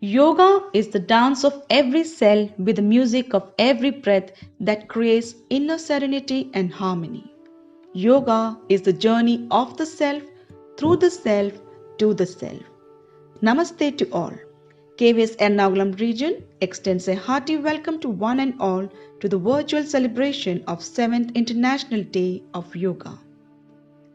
Yoga is the dance of every cell with the music of every breath that creates inner serenity and harmony. Yoga is the journey of the self, through the self, to the self. Namaste to all. KVS Ernakulam region extends a hearty welcome to one and all to the virtual celebration of 7th International Day of Yoga.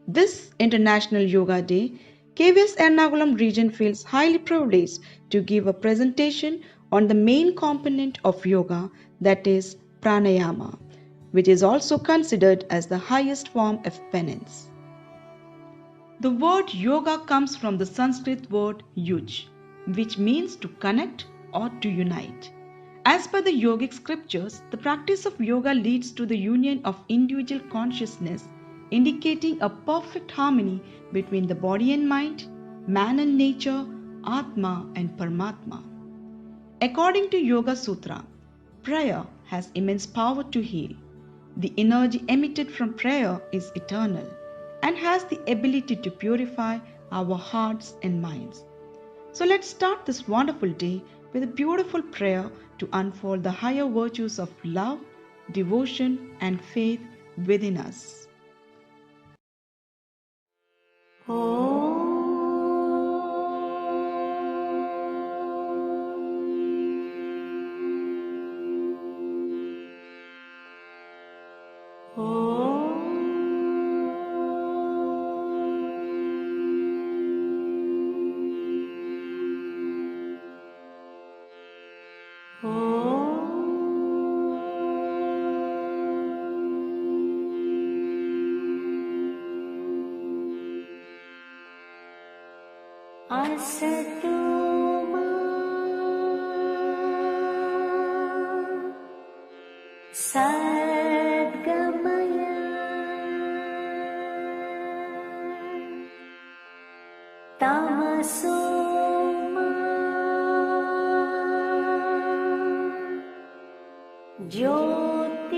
This International Yoga Day, KVS Ernakulam region feels highly privileged to give a presentation on the main component of yoga, that is pranayama, which is also considered as the highest form of penance. The word yoga comes from the Sanskrit word yuj, which means to connect or to unite. As per the yogic scriptures, the practice of yoga leads to the union of individual consciousness, indicating a perfect harmony between the body and mind, man and nature, Atma and Paramatma. According to Yoga Sutra, prayer has immense power to heal. The energy emitted from prayer is eternal and has the ability to purify our hearts and minds. So let's start this wonderful day with a beautiful prayer to unfold the higher virtues of love, devotion, and faith within us. Asatu ma sadgamaya tamaso ma jyotirgamaya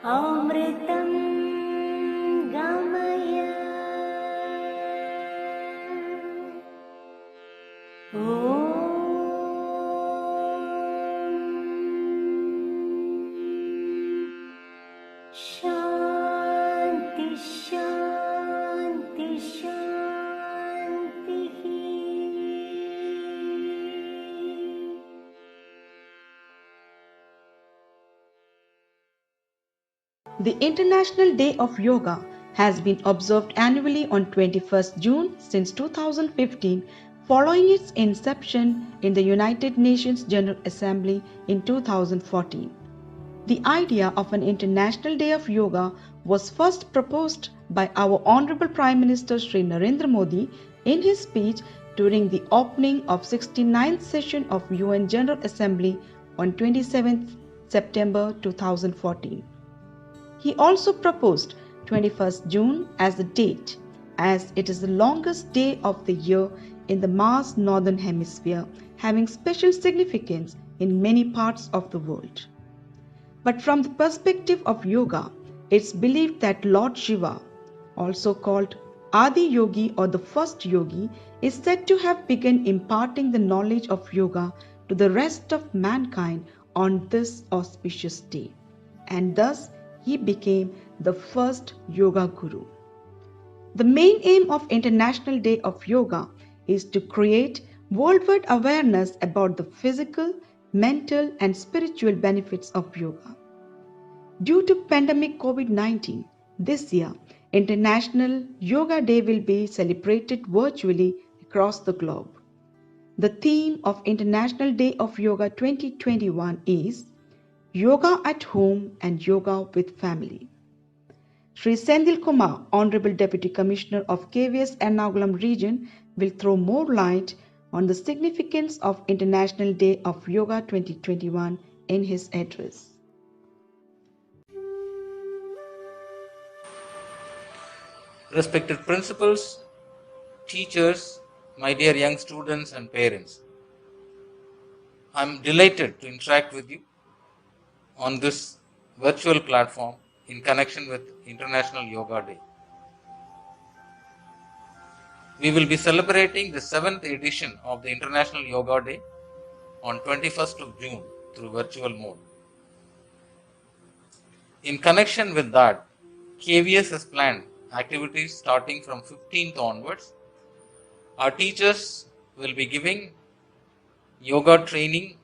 Amritam Gamaya. Shanti, Shanti, Shanti. The International Day of Yoga has been observed annually on 21st June since 2015, following its inception in the United Nations General Assembly in 2014. The idea of an International Day of Yoga was first proposed by our Honorable Prime Minister Shri Narendra Modi in his speech during the opening of 69th session of UN General Assembly on 27th September 2014. He also proposed 21st June as the date, as it is the longest day of the year in the Mars Northern Hemisphere, having special significance in many parts of the world. But from the perspective of yoga, it's believed that Lord Shiva, also called Adi Yogi or the first yogi, is said to have begun imparting the knowledge of yoga to the rest of mankind on this auspicious day, and thus he became the first yoga guru. The main aim of International Day of Yoga is to create worldwide awareness about the physical, mental and spiritual benefits of yoga. Due to pandemic COVID-19, this year International Yoga Day will be celebrated virtually across the globe. The theme of International Day of Yoga 2021 is Yoga at Home and Yoga with Family. Sri Senthil Kumar, Honorable Deputy Commissioner of KVS Ernakulam region, will throw more light on the significance of International Day of Yoga 2021 in his address. Respected principals, teachers, my dear young students and parents, I am delighted to interact with you on this virtual platform in connection with International Yoga Day. We will be celebrating the 7th edition of the International Yoga Day on 21st of June through virtual mode. In connection with that, KVS has planned activities starting from 15th onwards. Our teachers will be giving yoga training,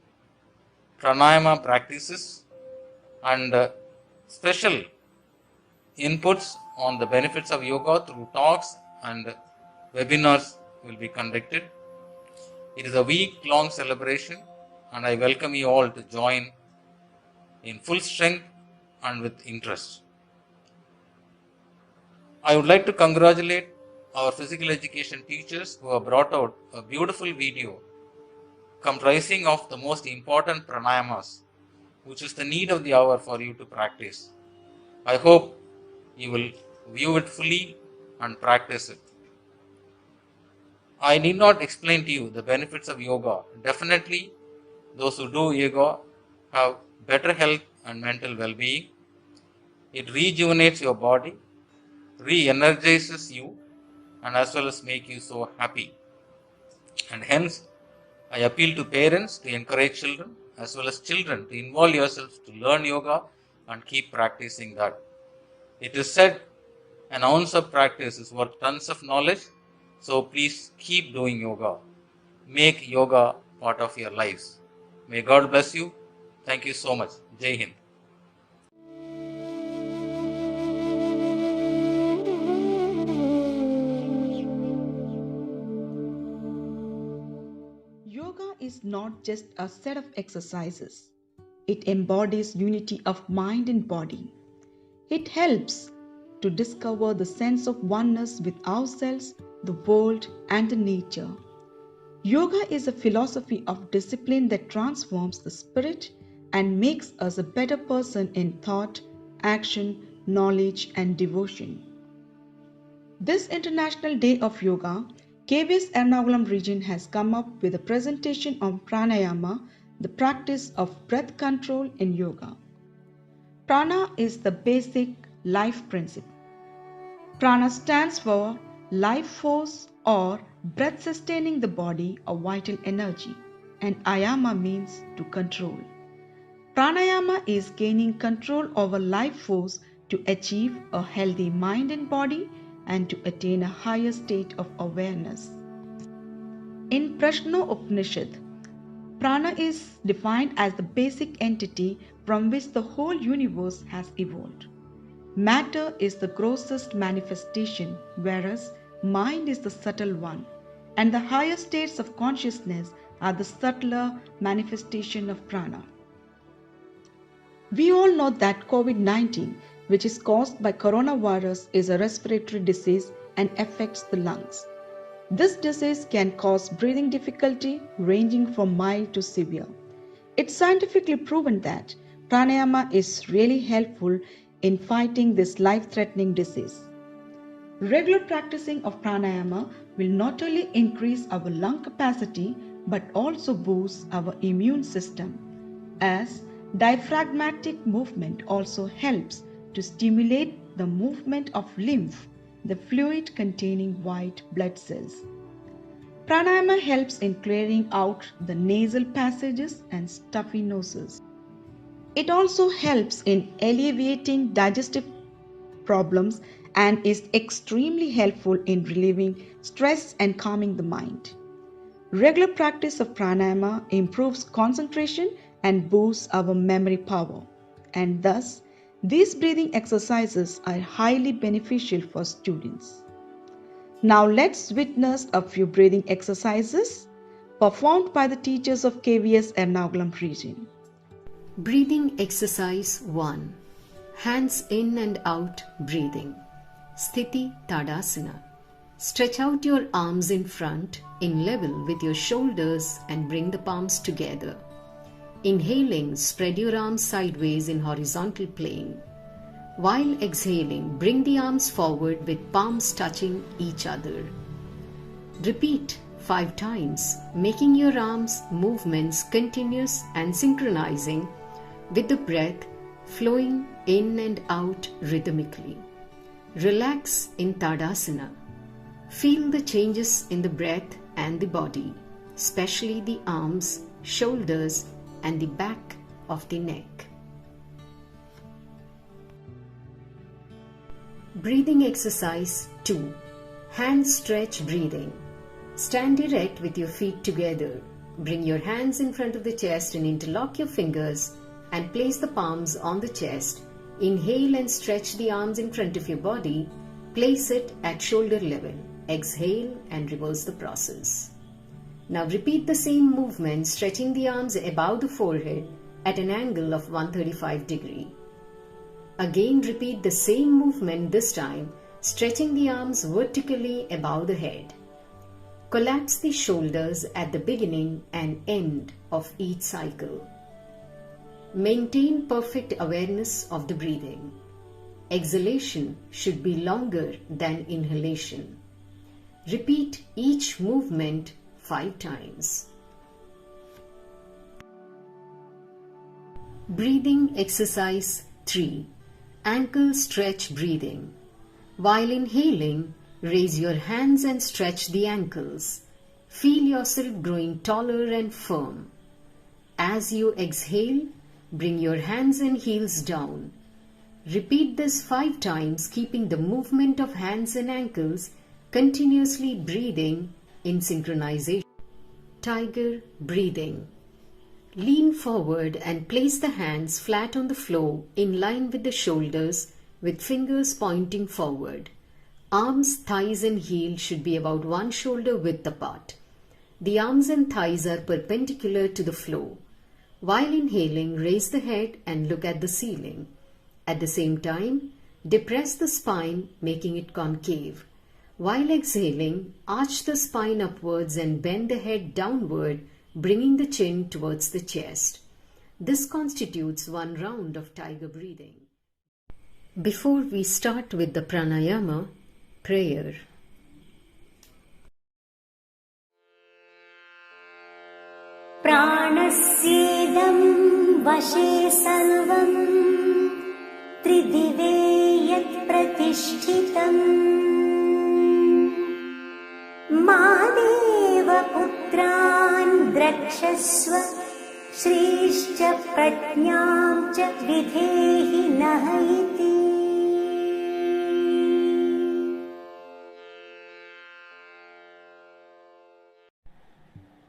pranayama practices, and special inputs on the benefits of yoga through talks and webinars will be conducted. It is a week-long celebration and I welcome you all to join in full strength and with interest. I would like to congratulate our physical education teachers who have brought out a beautiful video comprising of the most important pranayamas, which is the need of the hour for you to practice. I hope you will view it fully and practice it. I need not explain to you the benefits of yoga. Definitely, those who do yoga have better health and mental well-being. It rejuvenates your body, re-energizes you, and as well as make you so happy. And hence, I appeal to parents to encourage children as well as children to involve yourselves to learn yoga and keep practicing that. It is said, an ounce of practice is worth tons of knowledge. So please keep doing yoga. Make yoga part of your lives. May God bless you. Thank you so much. Jai Hind. Yoga is not just a set of exercises. It embodies unity of mind and body. It helps to discover the sense of oneness with ourselves, the world, and the nature. Yoga is a philosophy of discipline that transforms the spirit and makes us a better person in thought, action, knowledge, and devotion. This International Day of Yoga, KVS Ernakulam region has come up with a presentation on pranayama, the practice of breath control in yoga. Prana is the basic life principle. Prana stands for life force or breath sustaining the body or vital energy, and ayama means to control. Pranayama is gaining control over life force to achieve a healthy mind and body and to attain a higher state of awareness. In Prashna Upanishad, prana is defined as the basic entity from which the whole universe has evolved. Matter is the grossest manifestation, whereas mind is the subtle one, and the higher states of consciousness are the subtler manifestation of prana. We all know that COVID-19, which is caused by coronavirus, is a respiratory disease and affects the lungs. This disease can cause breathing difficulty ranging from mild to severe. It's scientifically proven that pranayama is really helpful in fighting this life-threatening disease. Regular practicing of pranayama will not only increase our lung capacity but also boost our immune system, as diaphragmatic movement also helps to stimulate the movement of lymph, the fluid containing white blood cells. Pranayama helps in clearing out the nasal passages and stuffy noses. It also helps in alleviating digestive problems and is extremely helpful in relieving stress and calming the mind. Regular practice of pranayama improves concentration and boosts our memory power, and thus these breathing exercises are highly beneficial for students. Now let's witness a few breathing exercises performed by the teachers of KVS Ernakulam region. Breathing exercise 1. Hands in and out breathing. Sthiti Tadasana. Stretch out your arms in front in level with your shoulders and bring the palms together. Inhaling, spread your arms sideways in horizontal plane. While exhaling, bring the arms forward with palms touching each other. Repeat 5 times, making your arms movements continuous and synchronizing with the breath flowing in and out rhythmically. Relax in Tadasana. Feel the changes in the breath and the body, especially the arms, shoulders, and the back of the neck. Breathing exercise 2. Hand stretch breathing. Stand erect with your feet together. Bring your hands in front of the chest and interlock your fingers and place the palms on the chest. Inhale and stretch the arms in front of your body. Place it at shoulder level. Exhale and reverse the process. Now repeat the same movement, stretching the arms above the forehead at an angle of 135 degrees. Again repeat the same movement, this time stretching the arms vertically above the head. Collapse the shoulders at the beginning and end of each cycle. Maintain perfect awareness of the breathing. Exhalation should be longer than inhalation. Repeat each movement 5 times. Breathing exercise 3. Ankle stretch breathing. While inhaling, raise your hands and stretch the ankles. Feel yourself growing taller and firm. As you exhale, bring your hands and heels down. Repeat this 5 times, keeping the movement of hands and ankles, continuously breathing in synchronization. Tiger breathing. Lean forward and place the hands flat on the floor in line with the shoulders with fingers pointing forward. Arms, thighs and heels should be about one shoulder width apart. The arms and thighs are perpendicular to the floor. While inhaling, raise the head and look at the ceiling. At the same time, depress the spine, making it concave. While exhaling, arch the spine upwards and bend the head downward, bringing the chin towards the chest. This constitutes one round of tiger breathing. Before we start with the pranayama, prayer. प्राणस्येदं वशे सर्वं त्रिदिवे यत् प्रतिष्ठितम् मादेव पुत्रान् द्रक्षस्व श्रीश्च प्रज्ञां च विधेहि नः इति।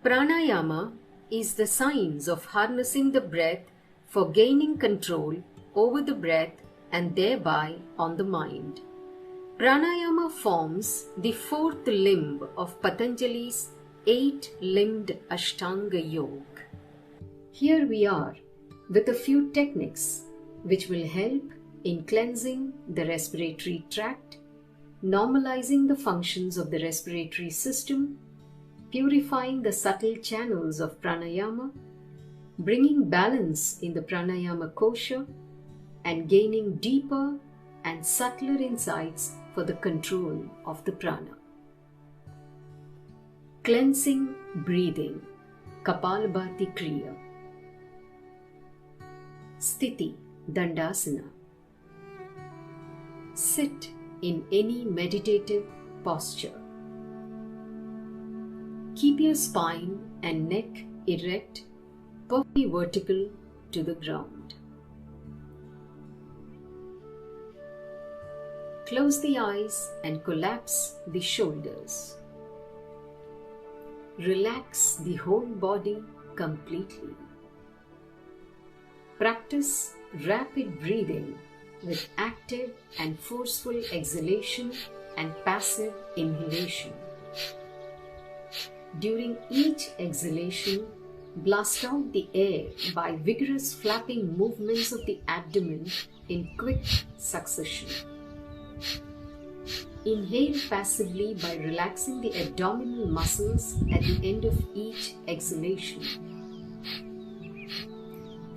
Pranayama is the science of harnessing the breath for gaining control over the breath and thereby on the mind. Pranayama forms the 4th limb of Patanjali's 8-limbed Ashtanga Yoga. Here we are with a few techniques which will help in cleansing the respiratory tract, normalizing the functions of the respiratory system, purifying the subtle channels of pranayama, bringing balance in the pranayama kosha, and gaining deeper and subtler insights for the control of the prana. Cleansing breathing, Kapalabhati Kriya. Sthiti, Dandasana. Sit in any meditative posture. Keep your spine and neck erect, perfectly vertical to the ground. Close the eyes and collapse the shoulders. Relax the whole body completely. Practice rapid breathing with active and forceful exhalation and passive inhalation. During each exhalation, blast out the air by vigorous flapping movements of the abdomen in quick succession. Inhale passively by relaxing the abdominal muscles at the end of each exhalation.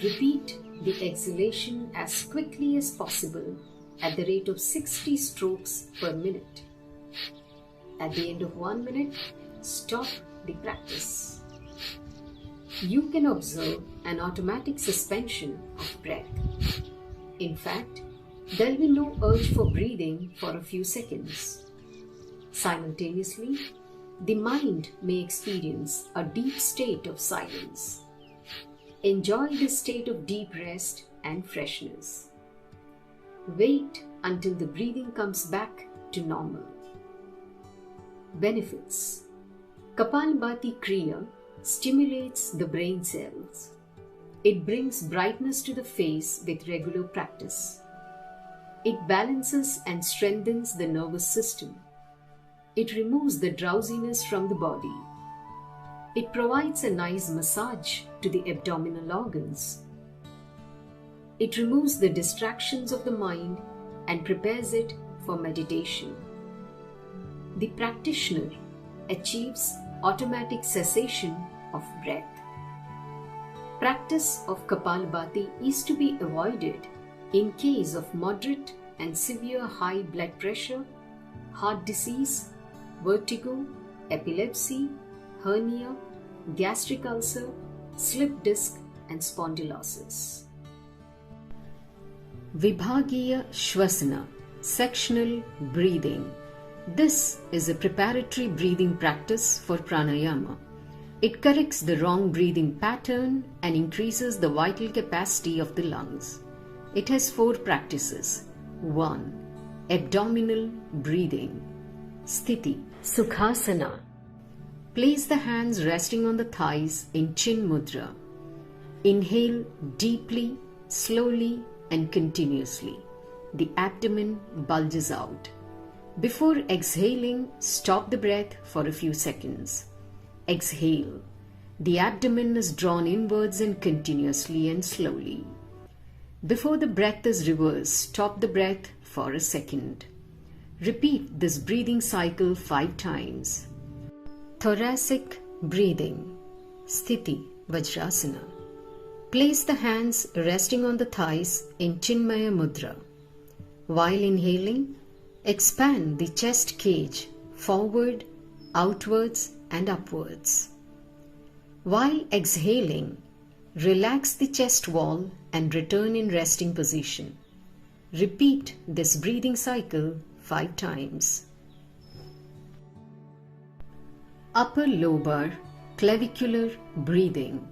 Repeat the exhalation as quickly as possible at the rate of 60 strokes per minute. At the end of 1 minute, stop the practice. you can observe an automatic suspension of breath. In fact, there will be no urge for breathing for a few seconds. Simultaneously, the mind may experience a deep state of silence. Enjoy this state of deep rest and freshness. Wait until the breathing comes back to normal. Benefits: Kapalbhati Kriya stimulates the brain cells. It brings brightness to the face with regular practice. It balances and strengthens the nervous system. It removes the drowsiness from the body. It provides a nice massage to the abdominal organs. It removes the distractions of the mind and prepares it for meditation. The practitioner achieves automatic cessation of breath. Practice of Kapalbhati is to be avoided in case of moderate and severe high blood pressure, heart disease, vertigo, epilepsy, hernia, gastric ulcer, slip disc and spondylosis. Vibhagiya Shwasana, sectional breathing. This is a preparatory breathing practice for pranayama. It corrects the wrong breathing pattern and increases the vital capacity of the lungs. It has 4 practices. 1. Abdominal breathing. Sthiti, Sukhasana. Place the hands resting on the thighs in Chin Mudra. Inhale deeply, slowly and continuously. The abdomen bulges out. Before exhaling, stop the breath for a few seconds. Exhale. The abdomen is drawn inwards and continuously and slowly. Before the breath is reversed, stop the breath for a second. Repeat this breathing cycle 5 times. Thoracic breathing. Sthiti, Vajrasana. Place the hands resting on the thighs in Chinmaya Mudra. While inhaling, expand the chest cage forward, outwards and upwards. While exhaling, relax the chest wall and return in resting position. Repeat this breathing cycle 5 times. Upper lobar clavicular breathing.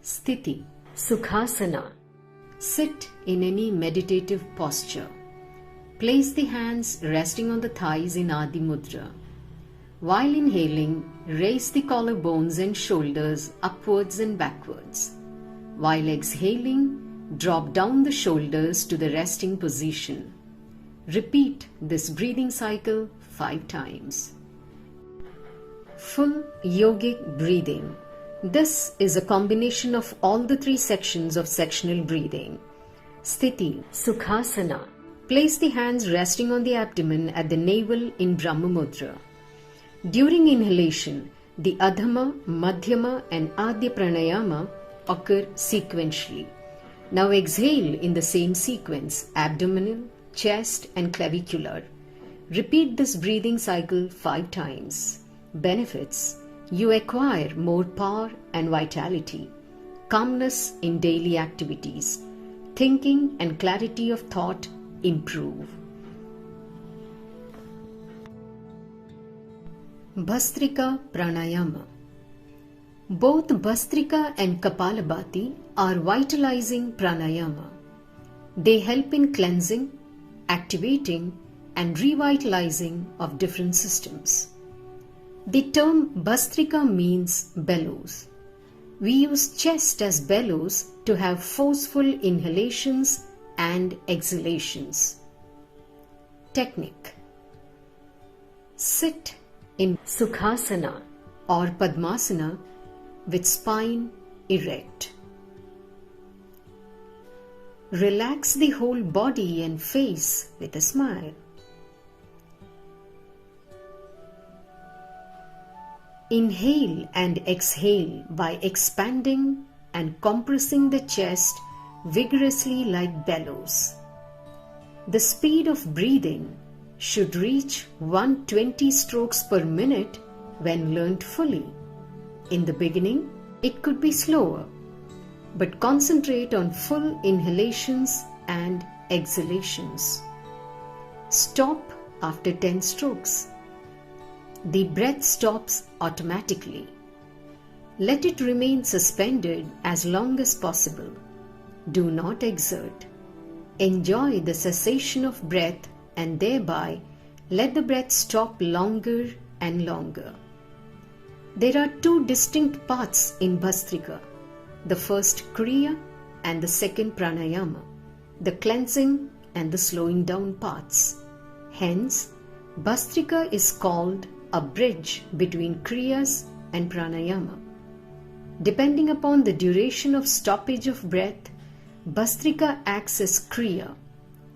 Sthiti, Sukhasana. Sit in any meditative posture. Place the hands resting on the thighs in Adi Mudra. While inhaling, raise the collarbones and shoulders upwards and backwards. While exhaling, drop down the shoulders to the resting position. Repeat this breathing cycle 5 times. Full yogic breathing. This is a combination of all the 3 sections of sectional breathing. Sthiti, Sukhasana. Place the hands resting on the abdomen at the navel in Brahma Mudra. During inhalation, the Adhama, Madhyama and Adya Pranayama occur sequentially. Now exhale in the same sequence, abdominal, chest and clavicular. Repeat this breathing cycle 5 times. Benefits: you acquire more power and vitality, calmness in daily activities, thinking and clarity of thought improve. Bastrika Pranayama. Both Bastrika and Kapalabhati are vitalizing pranayama. They help in cleansing, activating and revitalizing of different systems. The term Bastrika means bellows. We use chest as bellows to have forceful inhalations and exhalations. Technique: sit in Sukhasana or Padmasana with spine erect. Relax the whole body and face with a smile. Inhale and exhale by expanding and compressing the chest vigorously like bellows. The speed of breathing should reach 120 strokes per minute when learnt fully. In the beginning, It could be slower, but concentrate on full inhalations and exhalations. Stop after 10 strokes. The breath stops automatically. Let it remain suspended as long as possible. Do not exert. Enjoy the cessation of breath and thereby let the breath stop longer and longer. There are two distinct paths in Bastrika. The first Kriya and the second Pranayama, the cleansing and the slowing down paths. Hence, Bastrika is called a bridge between Kriyas and Pranayama. Depending upon the duration of stoppage of breath, Bastrika acts as Kriya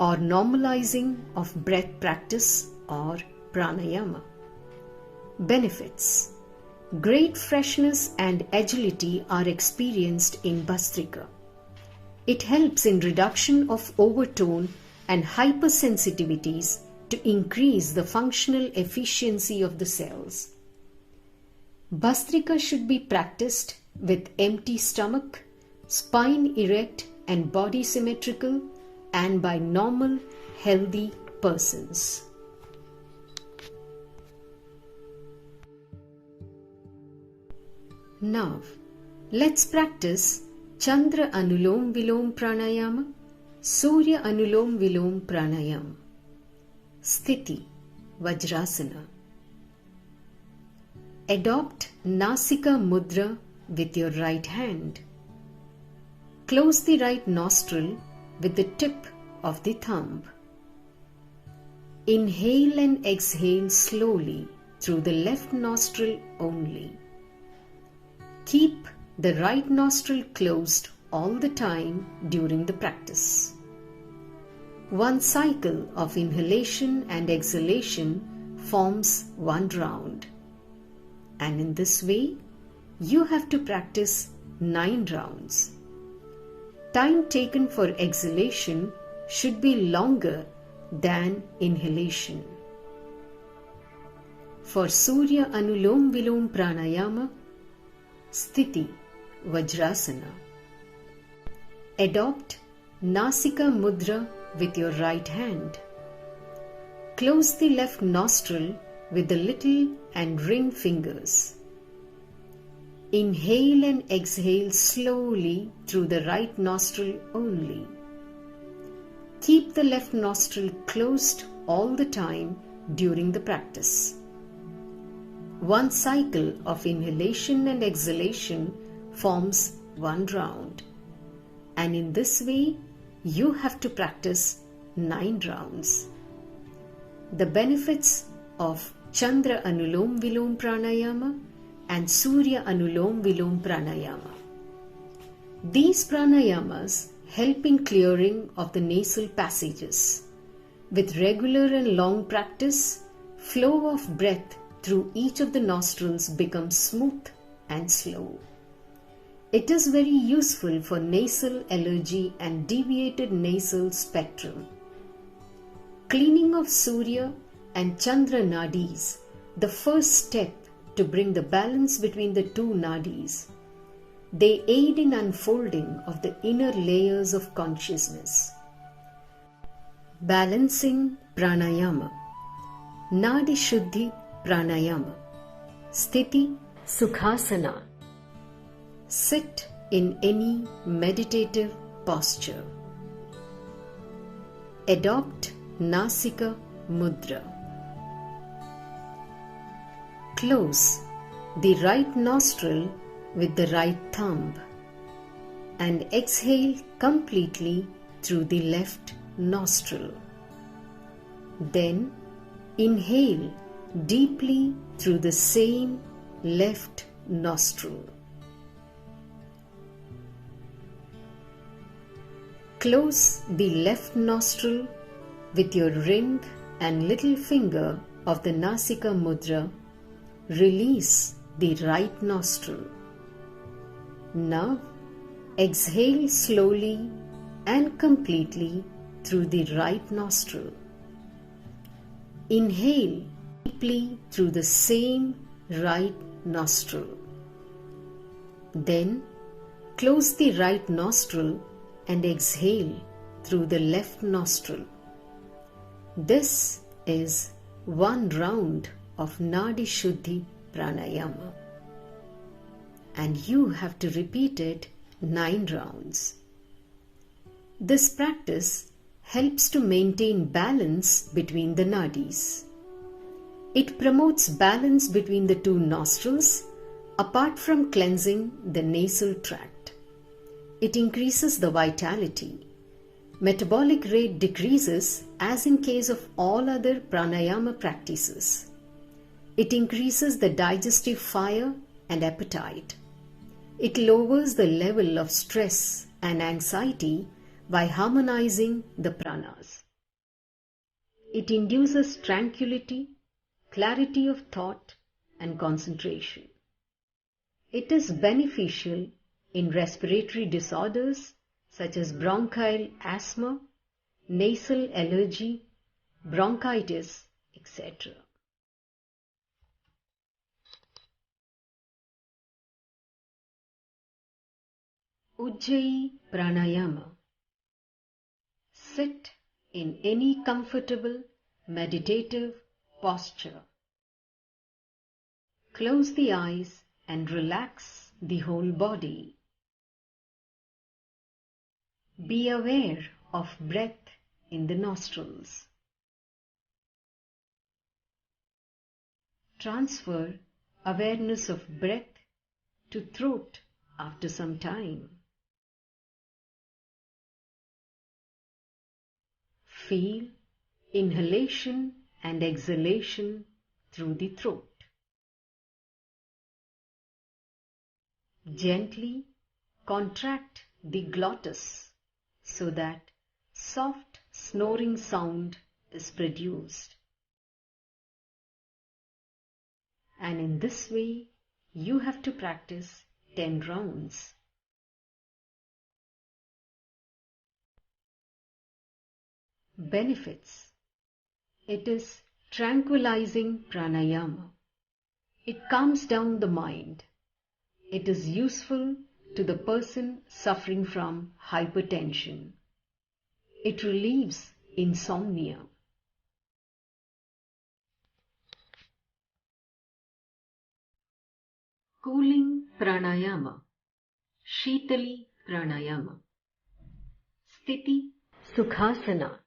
or normalizing of breath practice or Pranayama. Benefits: great freshness and agility are experienced in Bastrika. It helps in reduction of overtone and hypersensitivities to increase the functional efficiency of the cells. Bastrika should be practiced with empty stomach, spine erect and body symmetrical, and by normal, healthy persons. Now, let's practice Chandra Anulom Vilom Pranayama, Surya Anulom Vilom Pranayama. Sthiti, Vajrasana. Adopt Nasika Mudra with your right hand. Close the right nostril with the tip of the thumb. Inhale and exhale slowly through the left nostril only. Keep the right nostril closed all the time during the practice. One cycle of inhalation and exhalation forms one round. And in this way, you have to practice 9 rounds. Time taken for exhalation should be longer than inhalation. For Surya Anulom Vilom Pranayama, Sthiti, Vajrasana. Adopt Nasika Mudra with your right hand. Close the left nostril with the little and ring fingers. Inhale and exhale slowly through the right nostril only. Keep the left nostril closed all the time during the practice. One cycle of inhalation and exhalation forms one round. And in this way, you have to practice 9 rounds. The benefits of Chandra Anulom Vilom Pranayama and Surya Anulom Vilom Pranayama. These pranayamas help in clearing of the nasal passages. With regular and long practice, flow of breath through each of the nostrils becomes smooth and slow. It is very useful for nasal allergy and deviated nasal spectrum. Cleaning of Surya and Chandra nadis, the first step to bring the balance between the two nadis. They aid in unfolding of the inner layers of consciousness. Balancing Pranayama. Nadi Shuddhi Pranayama. Sthiti, Sukhasana. Sit in any meditative posture. Adopt Nasika Mudra. Close the right nostril with the right thumb and exhale completely through the left nostril. Then inhale deeply through the same left nostril. Close the left nostril with your ring and little finger of the Nasika Mudra. Release the right nostril. Now exhale slowly and completely through the right nostril. Inhale deeply through the same right nostril. Then close the right nostril and exhale through the left nostril. This is one round of Nadi Shuddhi Pranayama. And you have to repeat it 9 rounds. This practice helps to maintain balance between the nadis. It promotes balance between the 2 nostrils apart from cleansing the nasal tract. It increases the vitality. Metabolic rate decreases as in case of all other pranayama practices. It increases the digestive fire and appetite. It lowers the level of stress and anxiety by harmonizing the pranas. It induces tranquility, clarity of thought, and concentration. It is beneficial in respiratory disorders such as bronchial asthma, nasal allergy, bronchitis, etc. Ujjayi Pranayama. Sit in any comfortable, meditative posture. Close the eyes and relax the whole body. Be aware of breath in the nostrils. Transfer awareness of breath to throat after some time. Feel inhalation and exhalation through the throat. Gently contract the glottis so that soft snoring sound is produced. And in this way, you have to practice 10 rounds. Benefits. It is tranquilizing pranayama. It calms down the mind. It is useful to the person suffering from hypertension. It relieves insomnia. Cooling Pranayama. Shitali Pranayama. Sthiti Sukhasana.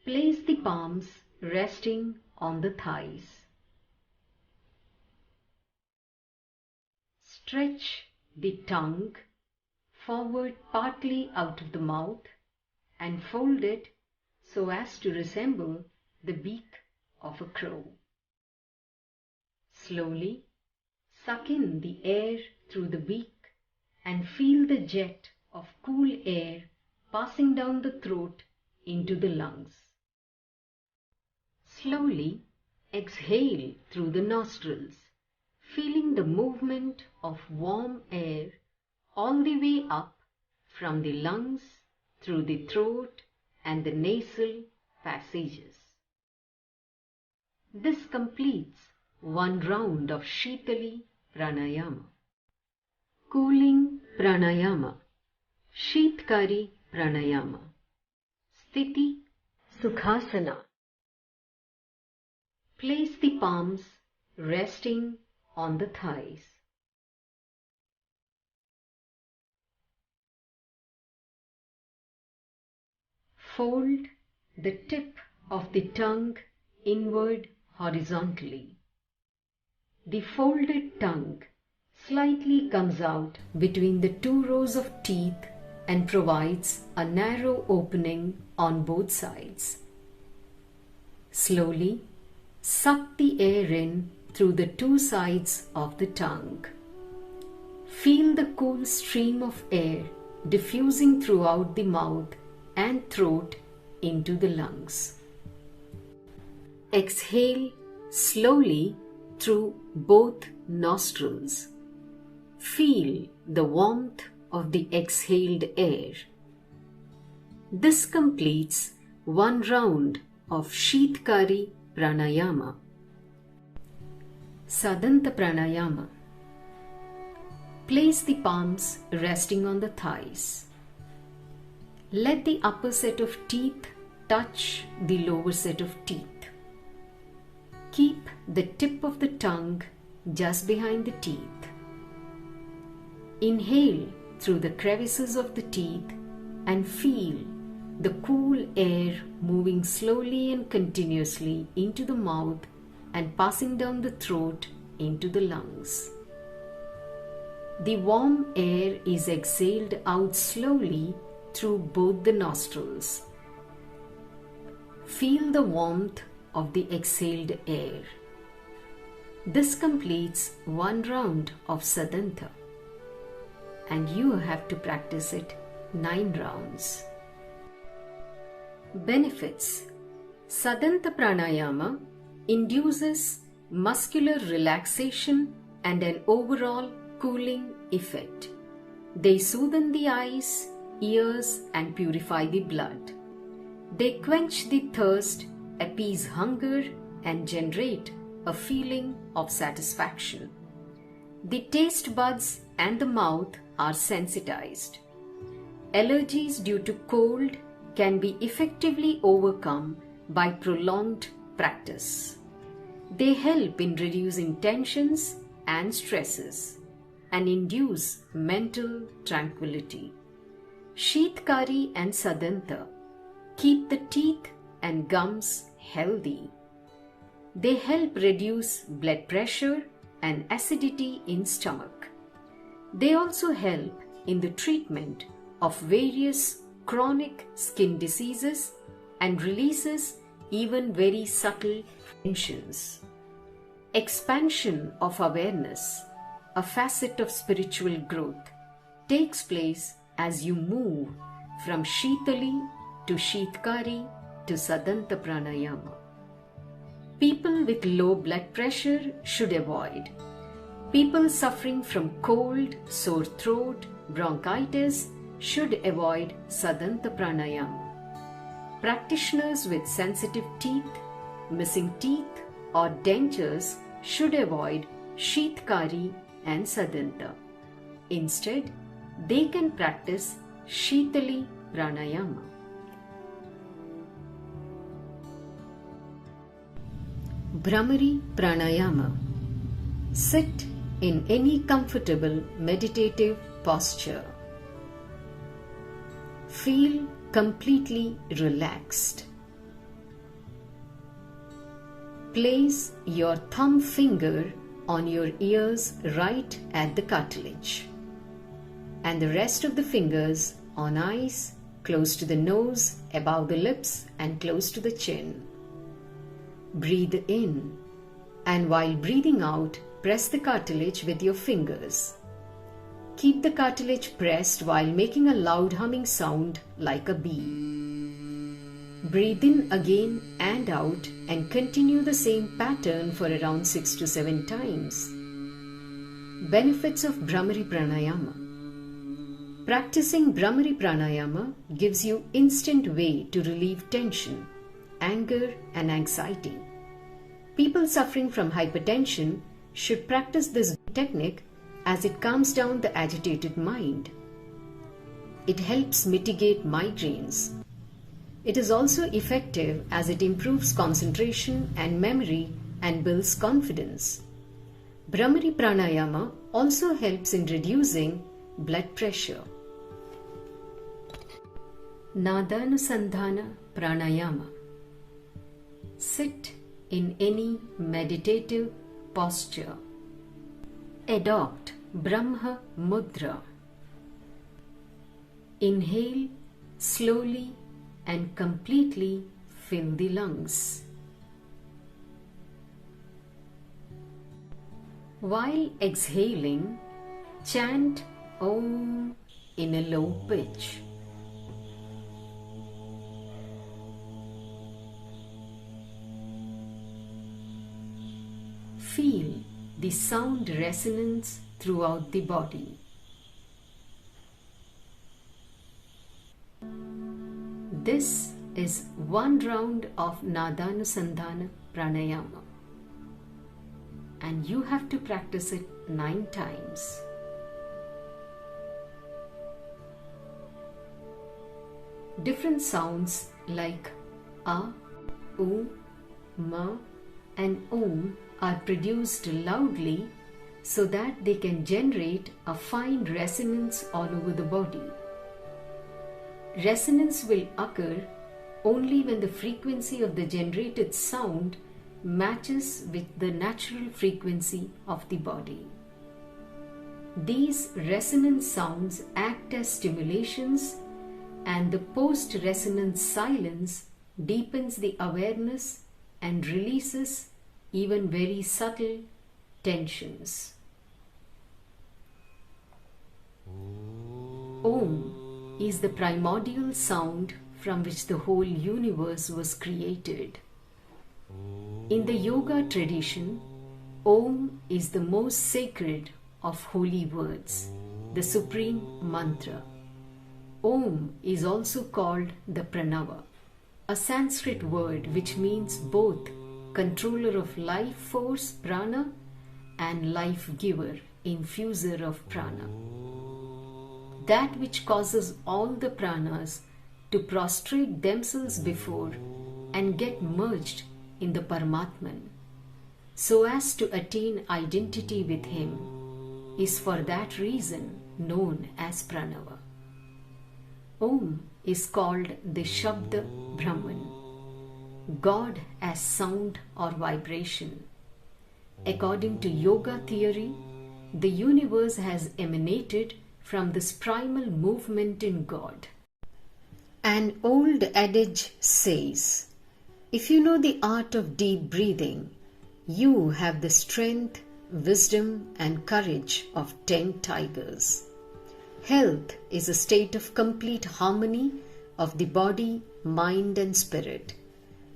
Place the palms resting on the thighs. Stretch the tongue forward partly out of the mouth and fold it so as to resemble the beak of a crow. Slowly suck in the air through the beak and feel the jet of cool air passing down the throat into the lungs. Slowly exhale through the nostrils, feeling the movement of warm air all the way up from the lungs through the throat and the nasal passages. This completes one round of Shitali Pranayama. Cooling Pranayama. Shitkari Pranayama. Sthiti Sukhasana. Place the palms resting on the thighs. Fold the tip of the tongue inward horizontally. The folded tongue slightly comes out between the 2 rows of teeth and provides a narrow opening on both sides. Slowly suck the air in through the 2 sides of the tongue. Feel the cool stream of air diffusing throughout the mouth and throat into the lungs. Exhale slowly through both nostrils. Feel the warmth of the exhaled air. This completes one round of Shitkari Pranayama. Sadanta Pranayama. Place the palms resting on the thighs. Let the upper set of teeth touch the lower set of teeth. Keep the tip of the tongue just behind the teeth. Inhale through the crevices of the teeth and feel the cool air moving slowly and continuously into the mouth and passing down the throat into the lungs. The warm air is exhaled out slowly through both the nostrils. Feel the warmth of the exhaled air. This completes one round of Sadhanta, and you have to practice it 9 rounds. Benefits. Sadhanta Pranayama induces muscular relaxation and an overall cooling effect. They soothe the eyes, ears, and purify the blood. They quench the thirst, appease hunger, and generate a feeling of satisfaction. The taste buds and the mouth are sensitized. Allergies due to cold can be effectively overcome by prolonged practice. They help in reducing tensions and stresses and induce mental tranquility. Sheetkari and Sadhanta keep the teeth and gums healthy. They help reduce blood pressure and acidity in stomach. They also help in the treatment of various chronic skin diseases and releases even very subtle tensions. Expansion of awareness, a facet of spiritual growth, takes place as you move from Shitali to Sheetkari to Sadhanta Pranayama. People with low blood pressure should avoid. People suffering from cold, sore throat, bronchitis should avoid Sadhanta Pranayama. Practitioners with sensitive teeth, missing teeth, or dentures should avoid Sheetkari and Sadhanta. Instead, they can practice Shitali Pranayama. Bhumari Pranayama. Sit in any comfortable meditative posture. Feel completely relaxed. Place your thumb finger on your ears right at the cartilage, and the rest of the fingers on eyes, close to the nose, above the lips, and close to the chin. Breathe in, and while breathing out, press the cartilage with your fingers. Keep the cartilage pressed while making a loud humming sound like a bee. Breathe in again and out and continue the same pattern for around 6 to 7 times. Benefits of Bhumari Pranayama. Practicing Bhumari Pranayama gives you instant way to relieve tension, anger, and anxiety. People suffering from hypertension should practice this technique as it calms down the agitated mind. It helps mitigate migraines. It is also effective as it improves concentration and memory and builds confidence. Bhumari Pranayama also helps in reducing blood pressure. Nadanusandhana Pranayama. Sit in any meditative posture. Adopt Brahma Mudra. Inhale slowly and completely fill the lungs. While exhaling, chant Om in a low pitch. Feel the sound resonance throughout the body. This is one round of Nadanusandhana Pranayama, and you have to practice it 9 times. Different sounds like A, U, Ma, and Om are produced loudly so that they can generate a fine resonance all over the body. Resonance will occur only when the frequency of the generated sound matches with the natural frequency of the body. These resonant sounds act as stimulations, and the post-resonance silence deepens the awareness and releases even very subtle tensions. Om is the primordial sound from which the whole universe was created. In the yoga tradition, Om is the most sacred of holy words, the supreme mantra. Om is also called the Pranava, a Sanskrit word which means both controller of life force prana and life giver, infuser of prana. That which causes all the pranas to prostrate themselves before and get merged in the Paramatman, so as to attain identity with him, is for that reason known as Pranava. Om is called the Shabda Brahman, God as sound or vibration. According to yoga theory, the universe has emanated from this primal movement in God. An old adage says, if you know the art of deep breathing, you have the strength, wisdom, and courage of 10 tigers. Health is a state of complete harmony of the body, mind, and spirit.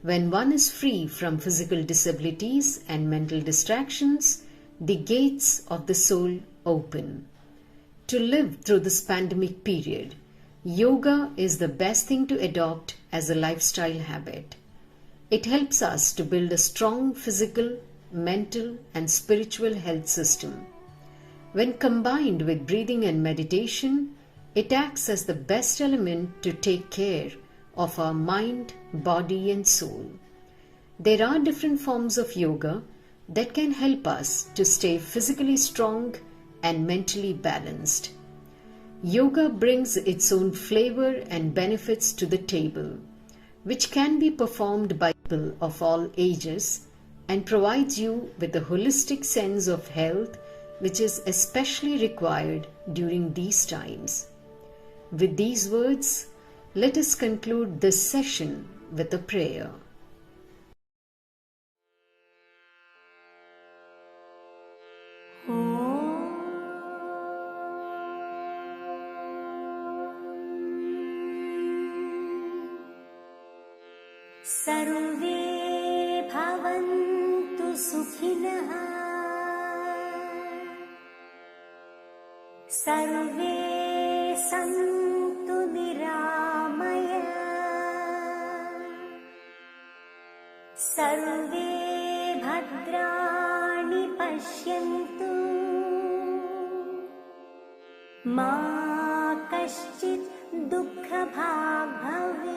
When one is free from physical disabilities and mental distractions, the gates of the soul open. To live through this pandemic period, yoga is the best thing to adopt as a lifestyle habit. It helps us to build a strong physical, mental, and spiritual health system. When combined with breathing and meditation, it acts as the best element to take care of our mind, body, and soul. There are different forms of yoga that can help us to stay physically strong and mentally balanced. Yoga brings its own flavor and benefits to the table, which can be performed by people of all ages and provides you with a holistic sense of health, which is especially required during these times. With these words, let us conclude this session with a prayer. सर्वे भवन्तु सुखिनः सर्वे सन्तु निरामया सर्वे भद्राणि पश्यन्तु मा कश्चित् दुःखभाग् भवेत्।